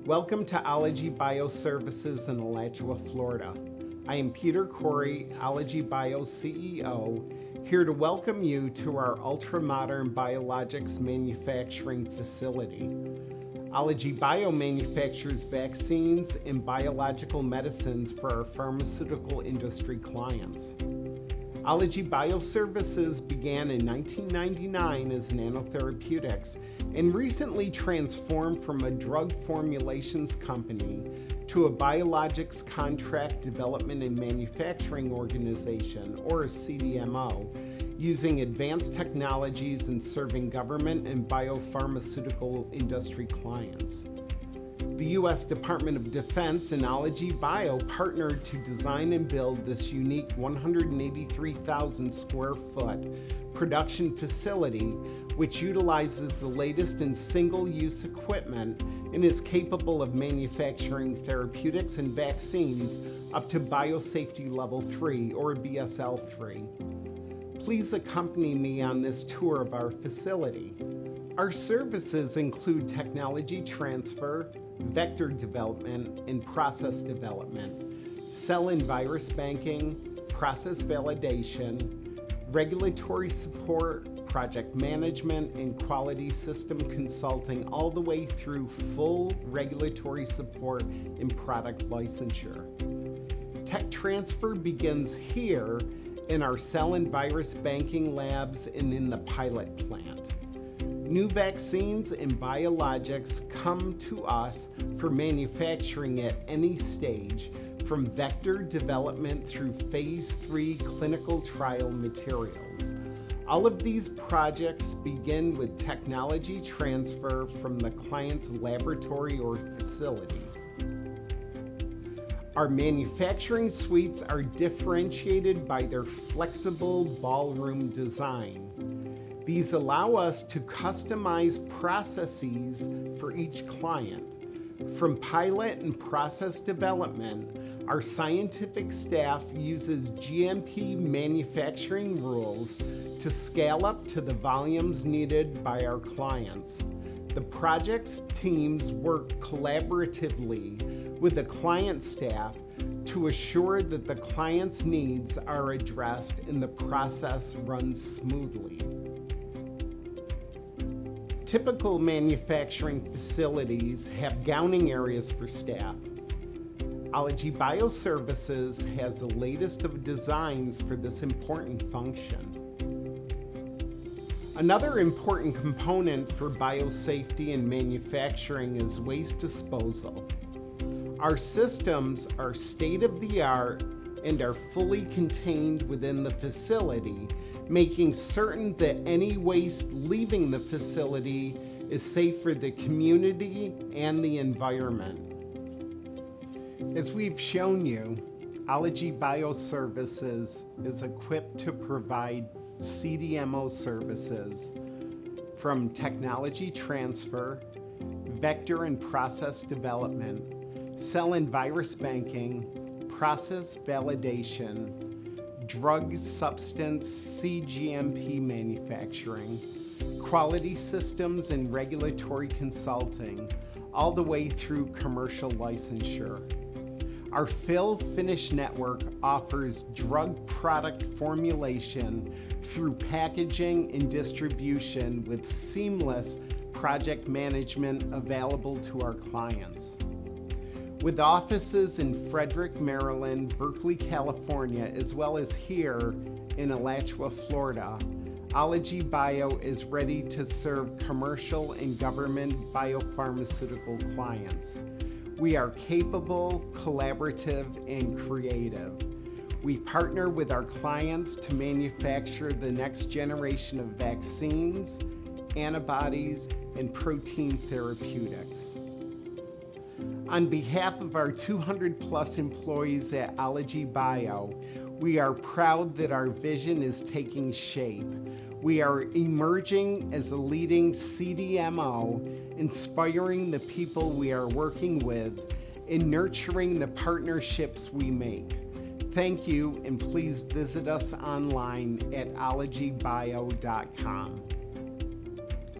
Welcome to Ology Bioservices in Alachua, Florida. I am Peter Corey, Ology Bio CEO, here to welcome you to our ultra-modern biologics manufacturing facility. Ology Bio manufactures vaccines and biological medicines for our pharmaceutical industry clients. Ology Bioservices began in 1999 as nanotherapeutics and recently transformed from a drug formulations company to a biologics contract development and manufacturing organization, or a CDMO, using advanced technologies and serving government and biopharmaceutical industry clients. The U.S. Department of Defense and Ology Bio partnered to design and build this unique 183,000 square foot production facility, which utilizes the latest in single-use equipment and is capable of manufacturing therapeutics and vaccines up to Biosafety Level 3 or BSL 3. Please accompany me on this tour of our facility. Our services include technology transfer, vector development and process development, cell and virus banking, process validation, regulatory support, project management, and quality system consulting, all the way through full regulatory support and product licensure. Tech transfer begins here in our cell and virus banking labs and in the pilot plant. New vaccines and biologics come to us for manufacturing at any stage, from vector development through phase 3 clinical trial materials. All of these projects begin with technology transfer from the client's laboratory or facility. Our manufacturing suites are differentiated by their flexible ballroom design. These allow us to customize processes for each client. From pilot and process development, our scientific staff uses GMP manufacturing rules to scale up to the volumes needed by our clients. The projects teams work collaboratively with the client staff to assure that the client's needs are addressed and the process runs smoothly. Typical manufacturing facilities have gowning areas for staff. Ology Bioservices has the latest of designs for this important function. Another important component for biosafety and manufacturing is waste disposal. Our systems are state-of-the-art and are fully contained within the facility, making certain that any waste leaving the facility is safe for the community and the environment. As we've shown you, Ology Bioservices is equipped to provide CDMO services from technology transfer, vector and process development, cell and virus banking, process validation, drug substance cGMP manufacturing, quality systems and regulatory consulting, all the way through commercial licensure. Our fill finish network offers drug product formulation through packaging and distribution with seamless project management available to our clients. With offices in Frederick, Maryland, Berkeley, California, as well as here in Alachua, Florida, Ology Bio is ready to serve commercial and government biopharmaceutical clients. We are capable, collaborative, and creative. We partner with our clients to manufacture the next generation of vaccines, antibodies, and protein therapeutics. On behalf of our 200 plus employees at Ology Bio, we are proud that our vision is taking shape. We are emerging as a leading CDMO, inspiring the people we are working with and nurturing the partnerships we make. Thank you, and please visit us online at ologybio.com.